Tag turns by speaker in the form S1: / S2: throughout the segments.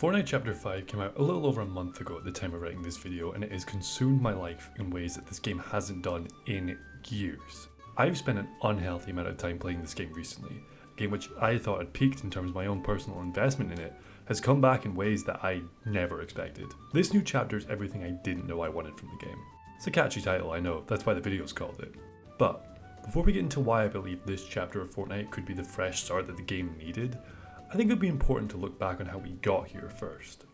S1: Fortnite Chapter 5 came out a little over a month ago at the time of writing this video, and it has consumed my life in ways that this game hasn't done in years. I've spent an unhealthy amount of time playing this game recently. A game which I thought had peaked in terms of my own personal investment in it has come back in ways that I never expected. This new chapter is everything I didn't know I wanted from the game. It's a catchy title, I know, that's why the video's called it. But before we get into why I believe this chapter of Fortnite could be the fresh start that the game needed, I think it would be important to look back on how we got here first.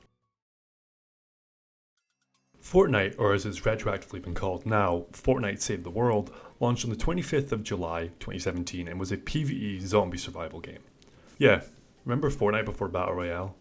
S1: Fortnite, or as it's retroactively been called now, Fortnite Save the World, launched on the 25th of July 2017 and was a PvE zombie survival game. Yeah, remember Fortnite before Battle Royale?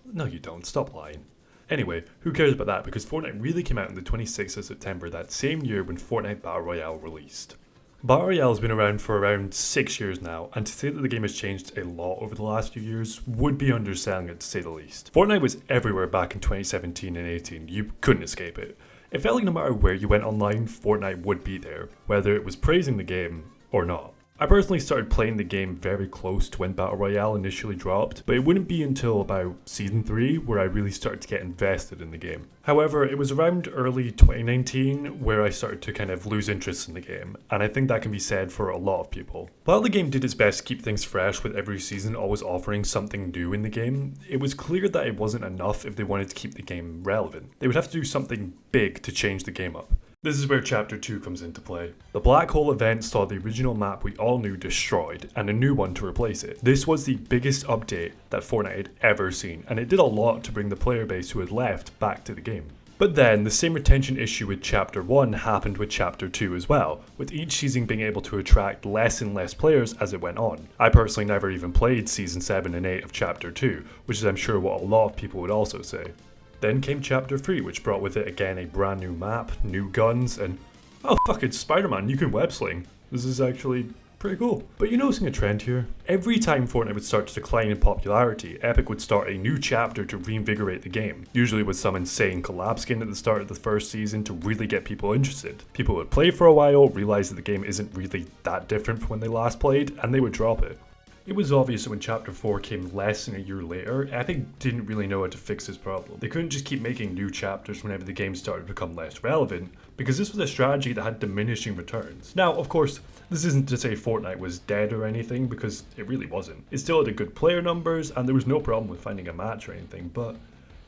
S1: No you don't, stop lying. Anyway, who cares about that, because Fortnite really came out on the 26th of September that same year when Fortnite Battle Royale released. Battle Royale has been around for around 6 years now, and to say that the game has changed a lot over the last few years would be underselling it to say the least. Fortnite was everywhere back in 2017 and 18, you couldn't escape it. It felt like no matter where you went online, Fortnite would be there, whether it was praising the game or not. I personally started playing the game very close to when Battle Royale initially dropped, but it wouldn't be until about Season 3 where I really started to get invested in the game. However, it was around early 2019 where I started to kind of lose interest in the game, and I think that can be said for a lot of people. While the game did its best to keep things fresh with every season always offering something new in the game, it was clear that it wasn't enough if they wanted to keep the game relevant. They would have to do something big to change the game up. This is where Chapter 2 comes into play. The Black Hole event saw the original map we all knew destroyed, and a new one to replace it. This was the biggest update that Fortnite had ever seen, and it did a lot to bring the player base who had left back to the game. But then, the same retention issue with Chapter 1 happened with Chapter 2 as well, with each season being able to attract less and less players as it went on. I personally never even played Season 7 and 8 of Chapter 2, which is I'm sure what a lot of people would also say. Then came Chapter 3, which brought with it again a brand new map, new guns, and oh fuck, it's Spider-Man, you can web sling. This is actually pretty cool. But you're noticing a trend here? Every time Fortnite would start to decline in popularity, Epic would start a new chapter to reinvigorate the game, usually with some insane collab skin at the start of the first season to really get people interested. People would play for a while, realize that the game isn't really that different from when they last played, and they would drop it. It was obvious that when Chapter 4 came less than a year later, Epic didn't really know how to fix this problem. They couldn't just keep making new chapters whenever the game started to become less relevant, because this was a strategy that had diminishing returns. Now, of course, this isn't to say Fortnite was dead or anything, because it really wasn't. It still had good player numbers, and there was no problem with finding a match or anything, but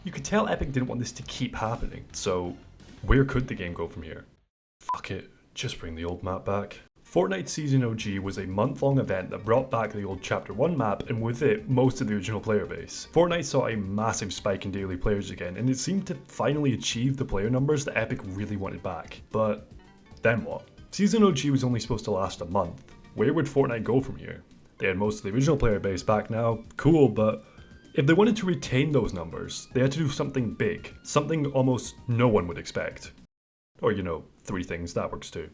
S1: you could tell Epic didn't want this to keep happening. So, where could the game go from here? Fuck it, just bring the old map back. Fortnite Season OG was a month-long event that brought back the old Chapter 1 map, and with it, most of the original player base. Fortnite saw a massive spike in daily players again, and it seemed to finally achieve the player numbers that Epic really wanted back. But then what? Season OG was only supposed to last a month. Where would Fortnite go from here? They had most of the original player base back now, cool, but if they wanted to retain those numbers, they had to do something big, something almost no one would expect. Or, you know, 3 things, that works too.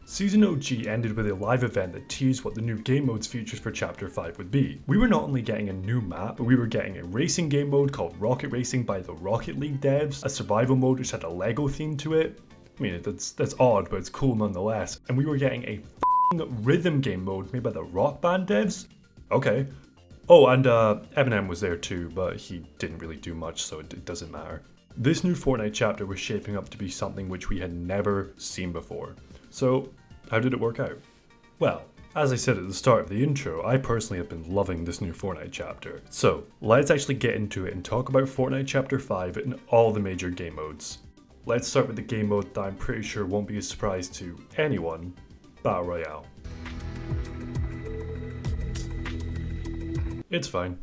S1: Season OG ended with a live event that teased what the new game mode's features for Chapter 5 would be. We were not only getting a new map, but we were getting a racing game mode called Rocket Racing by the Rocket League devs, a survival mode which had a Lego theme to it. I mean, that's odd, but it's cool nonetheless. And we were getting a rhythm game mode made by the Rock Band devs? Okay. Oh, and Eminem was there too, but he didn't really do much, so it doesn't matter. This new Fortnite chapter was shaping up to be something which we had never seen before. So, how did it work out? Well, as I said at the start of the intro, I personally have been loving this new Fortnite chapter. So, let's actually get into it and talk about Fortnite Chapter 5 and all the major game modes. Let's start with the game mode that I'm pretty sure won't be a surprise to anyone, Battle Royale. It's fine.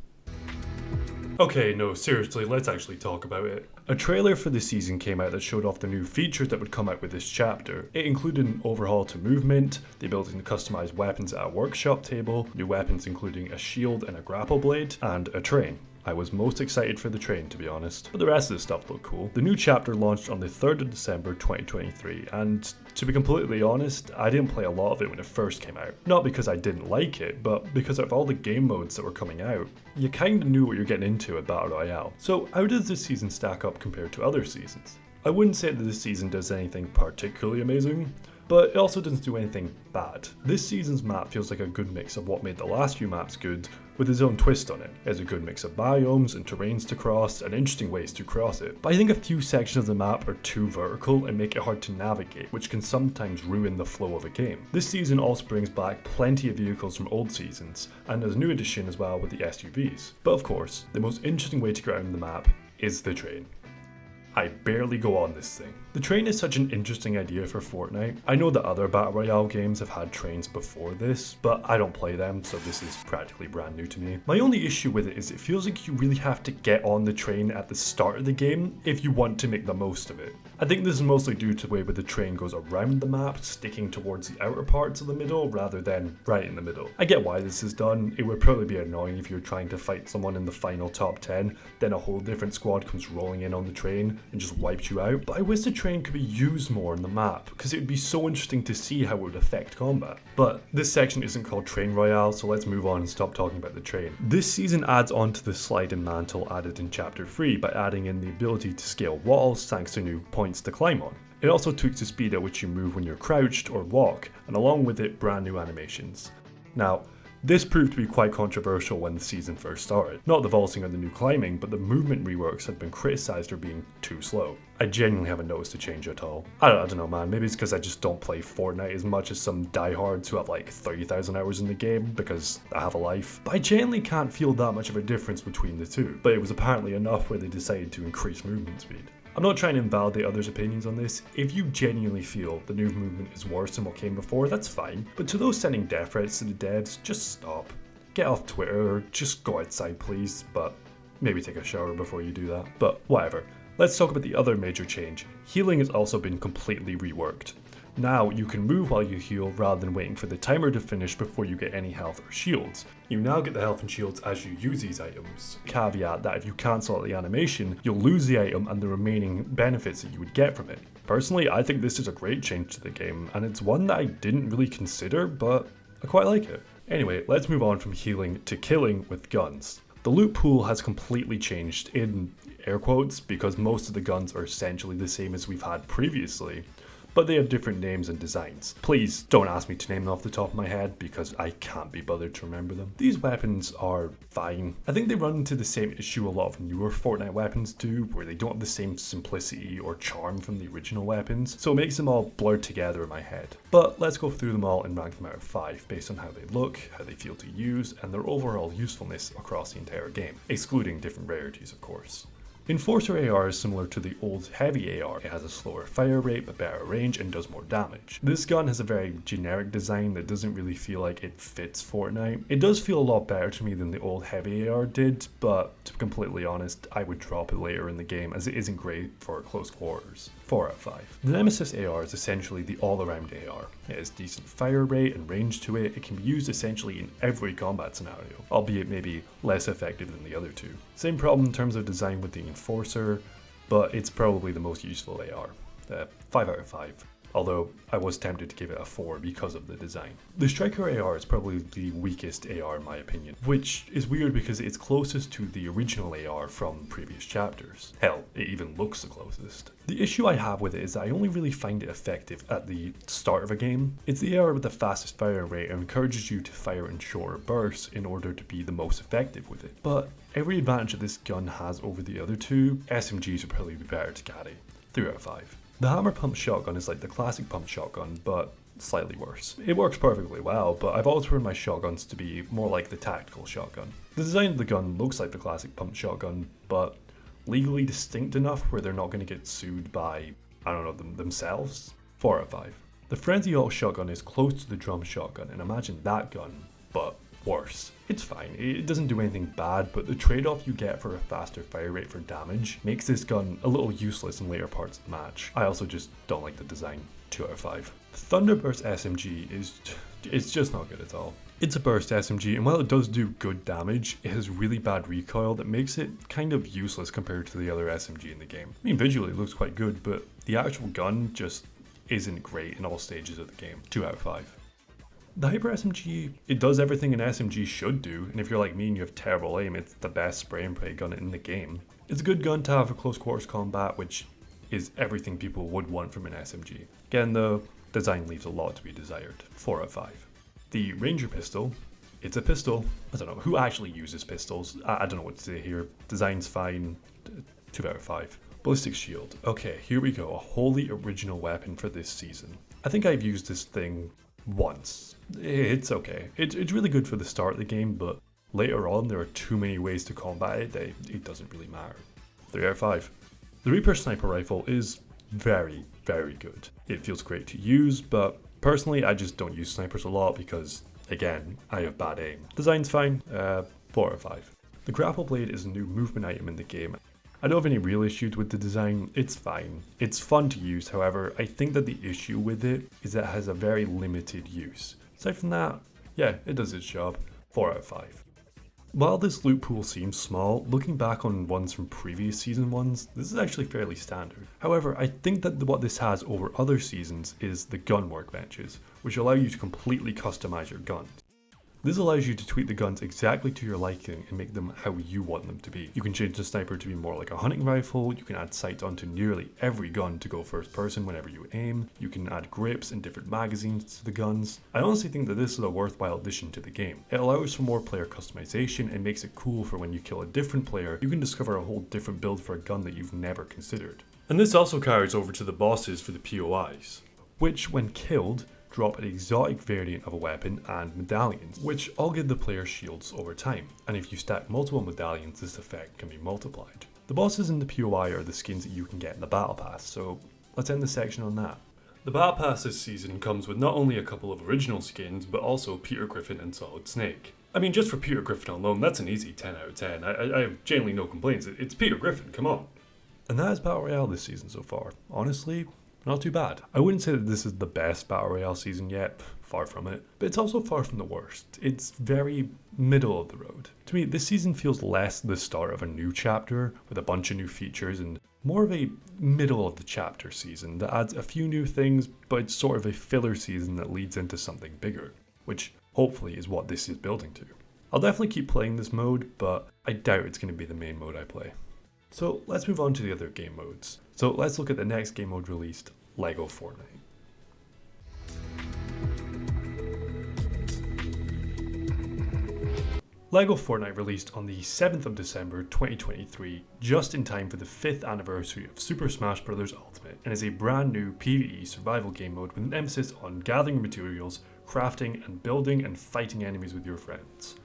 S1: Okay, no, seriously, let's actually talk about it. A trailer for the season came out that showed off the new features that would come out with this chapter. It included an overhaul to movement, the ability to customize weapons at a workshop table, new weapons including a shield and a grapple blade, and a train. I was most excited for the train, to be honest, but the rest of the stuff looked cool. The new chapter launched on the 3rd of December 2023, and to be completely honest, I didn't play a lot of it when it first came out. Not because I didn't like it, but because of all the game modes that were coming out, you kinda knew what you're getting into at Battle Royale. So how does this season stack up compared to other seasons? I wouldn't say that this season does anything particularly amazing, but it also doesn't do anything bad. This season's map feels like a good mix of what made the last few maps good, with its own twist on it. It has a good mix of biomes and terrains to cross and interesting ways to cross it. But I think a few sections of the map are too vertical and make it hard to navigate, which can sometimes ruin the flow of a game. This season also brings back plenty of vehicles from old seasons, and there's a new addition as well with the SUVs. But of course, the most interesting way to get around the map is the train. I barely go on this thing. The train is such an interesting idea for Fortnite. I know that other Battle Royale games have had trains before this, but I don't play them, so this is practically brand new to me. My only issue with it is it feels like you really have to get on the train at the start of the game if you want to make the most of it. I think this is mostly due to the way where the train goes around the map, sticking towards the outer parts of the middle rather than right in the middle. I get why this is done. It would probably be annoying if you're trying to fight someone in the final top 10, then a whole different squad comes rolling in on the train and just wipes you out. But I wish the train could be used more on the map, because it would be so interesting to see how it would affect combat. But this section isn't called Train Royale, so let's move on and stop talking about the train. This season adds on to the slide and mantle added in Chapter 3 by adding in the ability to scale walls thanks to new points to climb on. It also tweaks the speed at which you move when you're crouched or walk, and along with it, brand new animations. Now, this proved to be quite controversial when the season first started. Not the vaulting or the new climbing, but the movement reworks have been criticised for being too slow. I genuinely haven't noticed a change at all. I don't know, man, maybe it's because I just don't play Fortnite as much as some diehards who have like 30,000 hours in the game because I have a life. But I genuinely can't feel that much of a difference between the two, but it was apparently enough where they decided to increase movement speed. I'm not trying to invalidate others' opinions on this. If you genuinely feel the new movement is worse than what came before, that's fine. But to those sending death threats to the devs, just stop. Get off Twitter or just go outside please, but maybe take a shower before you do that. But whatever. Let's talk about the other major change. Healing has also been completely reworked. Now you can move while you heal rather than waiting for the timer to finish before you get any health or shields. You now get the health and shields as you use these items. Caveat that if you cancel out the animation, you'll lose the item and the remaining benefits that you would get from it. Personally, I think this is a great change to the game, and it's one that I didn't really consider, but I quite like it. Anyway, let's move on from healing to killing with guns. The loot pool has completely changed, in air quotes, because most of the guns are essentially the same as we've had previously, but they have different names and designs. Please don't ask me to name them off the top of my head because I can't be bothered to remember them. These weapons are fine. I think they run into the same issue a lot of newer Fortnite weapons do, where they don't have the same simplicity or charm from the original weapons, so it makes them all blurred together in my head. But let's go through them all and rank them out of 5 based on how they look, how they feel to use, and their overall usefulness across the entire game, excluding different rarities of course. Enforcer AR is similar to the old heavy AR. It has a slower fire rate but better range and does more damage. This gun has a very generic design that doesn't really feel like it fits Fortnite. It does feel a lot better to me than the old heavy AR did, but to be completely honest, I would drop it later in the game as it isn't great for close quarters. 4 out of 5. The Nemesis AR is essentially the all-around AR. It has decent fire rate and range to it. It can be used essentially in every combat scenario, albeit maybe less effective than the other two. Same problem in terms of design with the Enforcer, but it's probably the most useful AR. 5 out of 5. Although I was tempted to give it a 4 because of the design. The Striker AR is probably the weakest AR in my opinion, which is weird because it's closest to the original AR from previous chapters. Hell, it even looks the closest. The issue I have with it is that I only really find it effective at the start of a game. It's the AR with the fastest fire rate and encourages you to fire in shorter bursts in order to be the most effective with it. But every advantage that this gun has over the other two, SMGs would probably be better to carry. 3 out of 5. The hammer pump shotgun is like the classic pump shotgun, but slightly worse. It works perfectly well, but I've always found my shotguns to be more like the tactical shotgun. The design of the gun looks like the classic pump shotgun, but legally distinct enough where they're not going to get sued by, I don't know, themselves. 4 out of 5. The Frenzy Auto shotgun is close to the drum shotgun, and imagine that gun, but worse. It's fine, it doesn't do anything bad, but the trade-off you get for a faster fire rate for damage makes this gun a little useless in later parts of the match. I also just don't like the design. 2 out of 5. Thunderburst SMG it's just not good at all. It's a burst SMG, and while it does do good damage, it has really bad recoil that makes it kind of useless compared to the other SMG in the game. I mean, visually it looks quite good, but the actual gun just isn't great in all stages of the game. 2 out of 5. The Hyper SMG, it does everything an SMG should do, and if you're like me and you have terrible aim, it's the best spray and pray gun in the game. It's a good gun to have for close quarters combat, which is everything people would want from an SMG. Again though, design leaves a lot to be desired. 4 out of 5. The Ranger pistol, It's a pistol. I don't know, who actually uses pistols? I don't know what to say here. Design's fine, 2 out of 5. Ballistic shield. Okay, here we go, a wholly original weapon for this season. I think I've used this thing once. It's okay. It's really good for the start of the game, but later on there are too many ways to combat it that it doesn't really matter. 3 out of 5. The Reaper sniper rifle is very, very good. It feels great to use, but personally I just don't use snipers a lot because, again, I have bad aim. Design's fine, 4 out of 5. The grapple blade is a new movement item in the game. I don't have any real issues with the design, it's fine. It's fun to use, however, I think that the issue with it is that it has a very limited use. Aside from that, yeah, it does its job, 4 out of 5. While this loot pool seems small, looking back on ones from previous season ones, this is actually fairly standard. However, I think that what this has over other seasons is the gun workbenches, which allow you to completely customize your guns. This allows you to tweak the guns exactly to your liking and make them how you want them to be. You can change the sniper to be more like a hunting rifle, you can add sights onto nearly every gun to go first person whenever you aim, you can add grips and different magazines to the guns. I honestly think that this is a worthwhile addition to the game. It allows for more player customization and makes it cool for when you kill a different player, you can discover a whole different build for a gun that you've never considered. And this also carries over to the bosses for the POIs, which when killed, drop an exotic variant of a weapon and medallions, which all give the player shields over time, and if you stack multiple medallions this effect can be multiplied. The bosses in the POI are the skins that you can get in the Battle Pass, so let's end the section on that. The Battle Pass this season comes with not only a couple of original skins, but also Peter Griffin and Solid Snake. I mean, just for Peter Griffin alone, that's an easy 10 out of 10. I have genuinely no complaints, it's Peter Griffin, come on. And that is Battle Royale this season so far. Honestly, not too bad. I wouldn't say that this is the best Battle Royale season yet, far from it, but it's also far from the worst. It's very middle of the road. To me, this season feels less the start of a new chapter with a bunch of new features and more of a middle of the chapter season that adds a few new things, but it's sort of a filler season that leads into something bigger, which hopefully is what this is building to. I'll definitely keep playing this mode, but I doubt it's going to be the main mode I play. So let's move on to the other game modes. So let's look at the next game mode released, LEGO Fortnite. LEGO Fortnite released on the 7th of December 2023, just in time for the 5th anniversary of Super Smash Bros. Ultimate, and is a brand new PvE survival game mode with an emphasis on gathering materials, crafting and building and fighting enemies with your friends.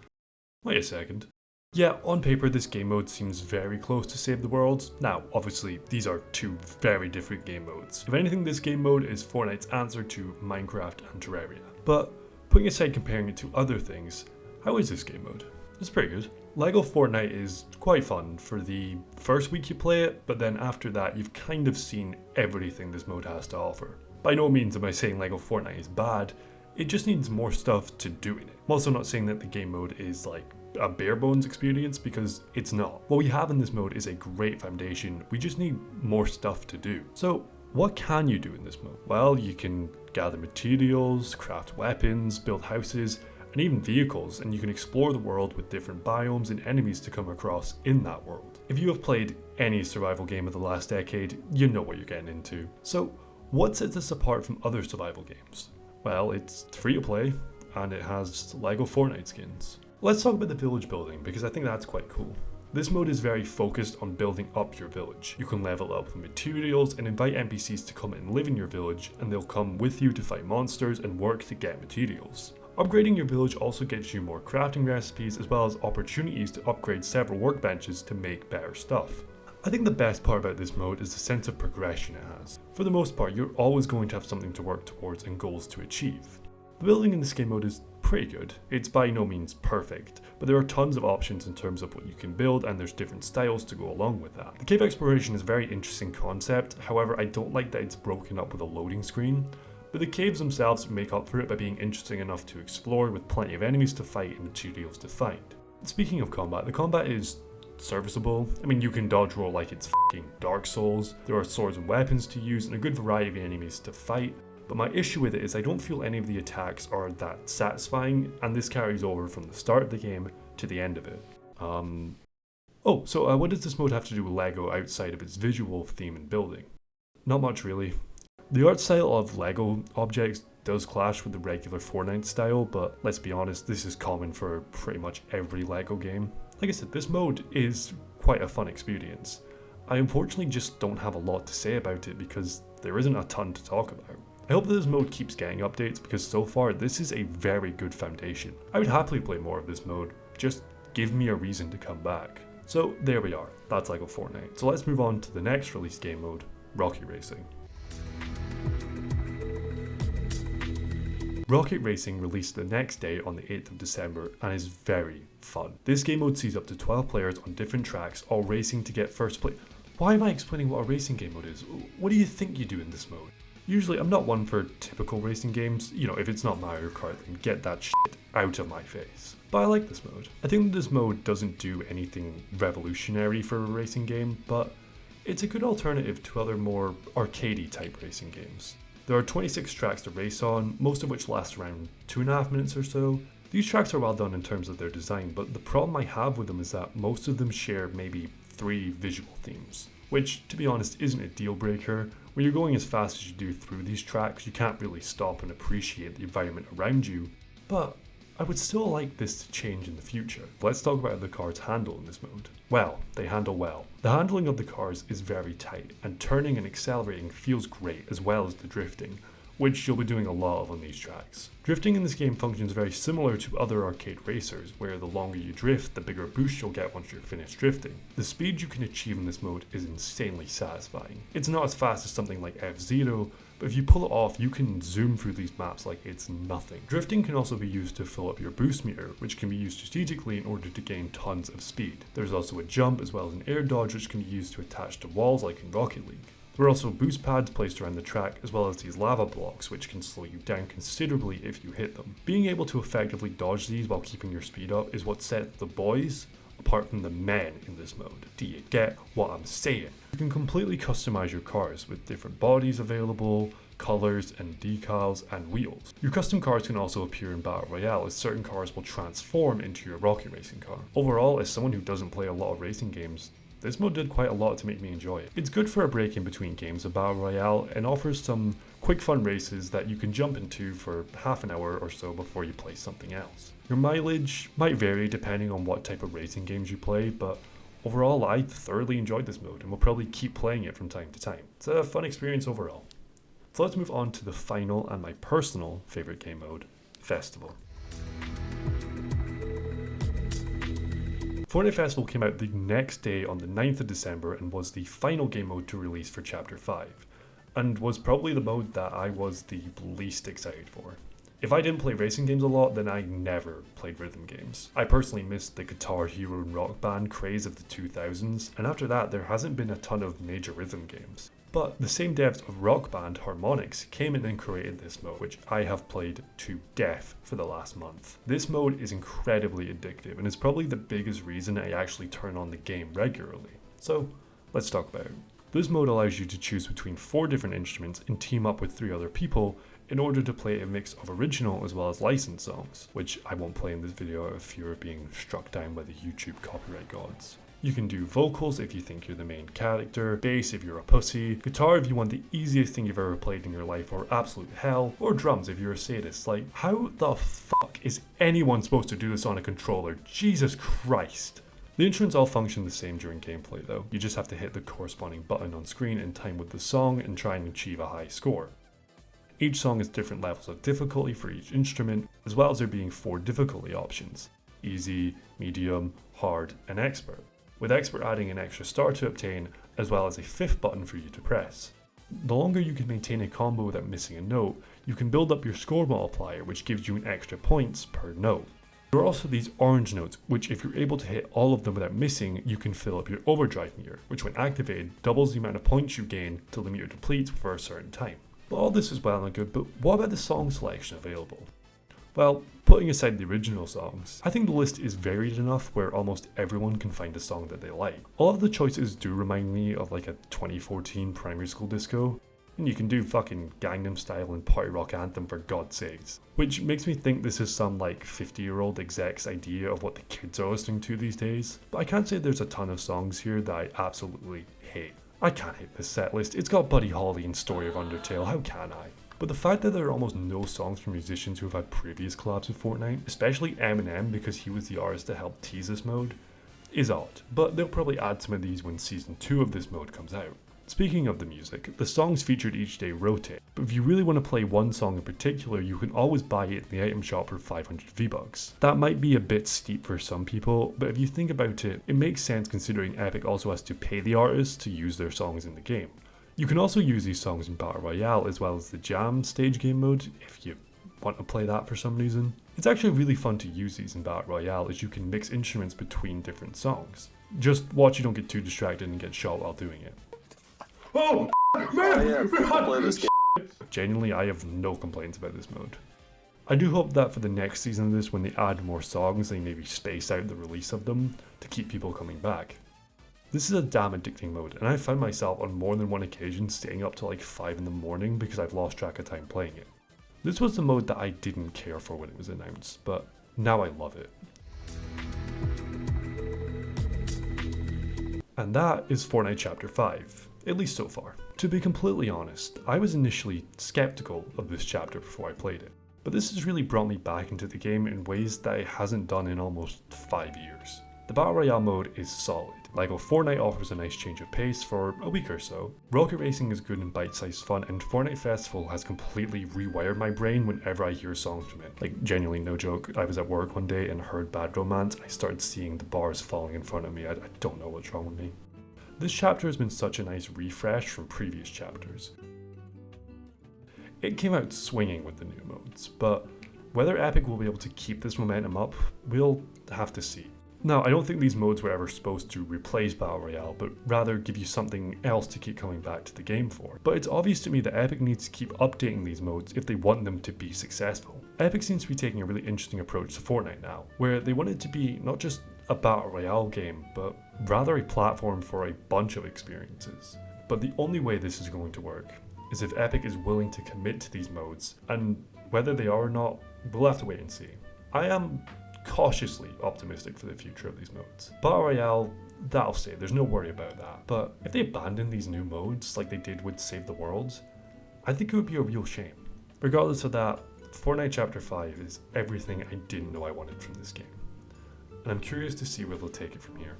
S1: Wait a second. Yeah, on paper this game mode seems very close to Save the World. Now, obviously, these are two very different game modes. If anything, this game mode is Fortnite's answer to Minecraft and Terraria. But, putting aside comparing it to other things, how is this game mode? It's pretty good. LEGO Fortnite is quite fun for the first week you play it, but then after that you've kind of seen everything this mode has to offer. By no means am I saying LEGO Fortnite is bad, it just needs more stuff to do in it. I'm also not saying that the game mode is like a bare bones experience, because it's not. What we have in this mode is a great foundation, we just need more stuff to do. So what can you do in this mode? Well, you can gather materials, craft weapons, build houses, and even vehicles, and you can explore the world with different biomes and enemies to come across in that world. If you have played any survival game of the last decade, you know what you're getting into. So what sets this apart from other survival games? Well, it's free to play, and it has LEGO Fortnite skins. Let's talk about the village building, because I think that's quite cool. This mode is very focused on building up your village. You can level up with materials and invite NPCs to come and live in your village, and they'll come with you to fight monsters and work to get materials. Upgrading your village also gives you more crafting recipes, as well as opportunities to upgrade several workbenches to make better stuff. I think the best part about this mode is the sense of progression it has. For the most part, you're always going to have something to work towards and goals to achieve. The building in this game mode is pretty good. It's by no means perfect, but there are tons of options in terms of what you can build, and there's different styles to go along with that. The cave exploration is a very interesting concept, however I don't like that it's broken up with a loading screen, but the caves themselves make up for it by being interesting enough to explore with plenty of enemies to fight and materials to find. Speaking of combat, the combat is serviceable. I mean, you can dodge roll like it's f***ing Dark Souls, there are swords and weapons to use and a good variety of enemies to fight. But my issue with it is I don't feel any of the attacks are that satisfying, and this carries over from the start of the game to the end of it. What does this mode have to do with LEGO outside of its visual theme and building? Not much really. The art style of LEGO objects does clash with the regular Fortnite style, but let's be honest, this is common for pretty much every LEGO game. Like I said, this mode is quite a fun experience. I unfortunately just don't have a lot to say about it because there isn't a ton to talk about. I hope that this mode keeps getting updates because so far this is a very good foundation. I would happily play more of this mode, just give me a reason to come back. So there we are, that's LEGO Fortnite. So let's move on to the next released game mode, Rocket Racing. Rocket Racing released the next day on the 8th of December and is very fun. This game mode sees up to 12 players on different tracks, all racing to get first place. Why am I explaining what a racing game mode is? What do you think you do in this mode? Usually I'm not one for typical racing games, you know, if it's not Mario Kart then get that shit out of my face. But I like this mode. I think that this mode doesn't do anything revolutionary for a racing game, but it's a good alternative to other more arcadey type racing games. There are 26 tracks to race on, most of which last around 2.5 minutes or so. These tracks are well done in terms of their design, but the problem I have with them is that most of them share maybe 3 visual themes, which to be honest isn't a deal breaker. When you're going as fast as you do through these tracks, you can't really stop and appreciate the environment around you, but I would still like this to change in the future. Let's talk about how the cars handle in this mode. Well, they handle well. The handling of the cars is very tight, and turning and accelerating feels great as well as the drifting, which you'll be doing a lot of on these tracks. Drifting in this game functions very similar to other arcade racers, where the longer you drift, the bigger boost you'll get once you're finished drifting. The speed you can achieve in this mode is insanely satisfying. It's not as fast as something like F-Zero, but if you pull it off, you can zoom through these maps like it's nothing. Drifting can also be used to fill up your boost meter, which can be used strategically in order to gain tons of speed. There's also a jump as well as an air dodge, which can be used to attach to walls like in Rocket League. There are also boost pads placed around the track, as well as these lava blocks, which can slow you down considerably if you hit them. Being able to effectively dodge these while keeping your speed up is what sets the boys apart from the men in this mode. Do you get what I'm saying? You can completely customize your cars with different bodies available, colors and decals and wheels. Your custom cars can also appear in Battle Royale, as certain cars will transform into your rocket racing car. Overall, as someone who doesn't play a lot of racing games, this mode did quite a lot to make me enjoy it. It's good for a break in between games of Battle Royale and offers some quick fun races that you can jump into for half an hour or so before you play something else. Your mileage might vary depending on what type of racing games you play, but overall I thoroughly enjoyed this mode and will probably keep playing it from time to time. It's a fun experience overall. So let's move on to the final and my personal favourite game mode, Festival. Fortnite Festival came out the next day on the 9th of December and was the final game mode to release for Chapter 5, and was probably the mode that I was the least excited for. If I didn't play racing games a lot, then I never played rhythm games. I personally missed the Guitar Hero and Rock Band craze of the 2000s, and after that there hasn't been a ton of major rhythm games. But the same devs of Rock Band Harmonix came in and created this mode, which I have played to death for the last month. This mode is incredibly addictive and is probably the biggest reason I actually turn on the game regularly. So let's talk about it. This mode allows you to choose between 4 different instruments and team up with 3 other people in order to play a mix of original as well as licensed songs, which I won't play in this video out of fear of being struck down by the YouTube copyright gods. You can do vocals if you think you're the main character, bass if you're a pussy, guitar if you want the easiest thing you've ever played in your life or absolute hell, or drums if you're a sadist. Like, how the fuck is anyone supposed to do this on a controller? Jesus Christ. The instruments all function the same during gameplay though. You just have to hit the corresponding button on screen in time with the song and try and achieve a high score. Each song has different levels of difficulty for each instrument, as well as there being 4 difficulty options: easy, medium, hard, and expert, with expert adding an extra star to obtain, as well as a 5th button for you to press. The longer you can maintain a combo without missing a note, you can build up your score multiplier, which gives you an extra points per note. There are also these orange notes, which if you're able to hit all of them without missing, you can fill up your overdrive meter, which when activated doubles the amount of points you gain till the meter depletes for a certain time. But all this is well and good, but what about the song selection available? Well, putting aside the original songs, I think the list is varied enough where almost everyone can find a song that they like. All of the choices do remind me of like a 2014 primary school disco, and you can do fucking Gangnam Style and Party Rock Anthem for God's sakes. Which makes me think this is some like 50-year-old exec's idea of what the kids are listening to these days. But I can't say there's a ton of songs here that I absolutely hate. I can't hate this set list. It's got Buddy Holly and Story of Undertale, how can I? But the fact that there are almost no songs from musicians who have had previous collabs with Fortnite, especially Eminem because he was the artist that helped tease this mode, is odd. But they'll probably add some of these when Season 2 of this mode comes out. Speaking of the music, the songs featured each day rotate, but if you really want to play one song in particular, you can always buy it in the item shop for 500 V-Bucks. That might be a bit steep for some people, but if you think about it, it makes sense considering Epic also has to pay the artists to use their songs in the game. You can also use these songs in Battle Royale as well as the Jam stage game mode if you want to play that for some reason. It's actually really fun to use these in Battle Royale as you can mix instruments between different songs. Just watch you don't get too distracted and get shot while doing it. Oh, man! Play this game. Genuinely, I have no complaints about this mode. I do hope that for the next season of this, when they add more songs, they maybe space out the release of them to keep people coming back. This is a damn addicting mode, and I found myself on more than one occasion staying up till like 5 in the morning because I've lost track of time playing it. This was the mode that I didn't care for when it was announced, but now I love it. And that is Fortnite Chapter 5, at least so far. To be completely honest, I was initially skeptical of this chapter before I played it, but this has really brought me back into the game in ways that it hasn't done in almost 5 years. The Battle Royale mode is solid. LEGO Fortnite offers a nice change of pace for a week or so. Rocket racing is good and bite-sized fun, and Fortnite Festival has completely rewired my brain whenever I hear songs from it. Like, genuinely no joke, I was at work one day and heard Bad Romance, and I started seeing the bars falling in front of me. I don't know what's wrong with me. This chapter has been such a nice refresh from previous chapters. It came out swinging with the new modes, but whether Epic will be able to keep this momentum up, we'll have to see. Now, I don't think these modes were ever supposed to replace Battle Royale, but rather give you something else to keep coming back to the game for. But it's obvious to me that Epic needs to keep updating these modes if they want them to be successful. Epic seems to be taking a really interesting approach to Fortnite now, where they want it to be not just a Battle Royale game, but rather a platform for a bunch of experiences. But the only way this is going to work is if Epic is willing to commit to these modes, and whether they are or not, we'll have to wait and see. I am cautiously optimistic for the future of these modes. Battle Royale, that'll stay, there's no worry about that. But if they abandon these new modes like they did with Save the World, I think it would be a real shame. Regardless of that, Fortnite Chapter 5 is everything I didn't know I wanted from this game. And I'm curious to see where they'll take it from here.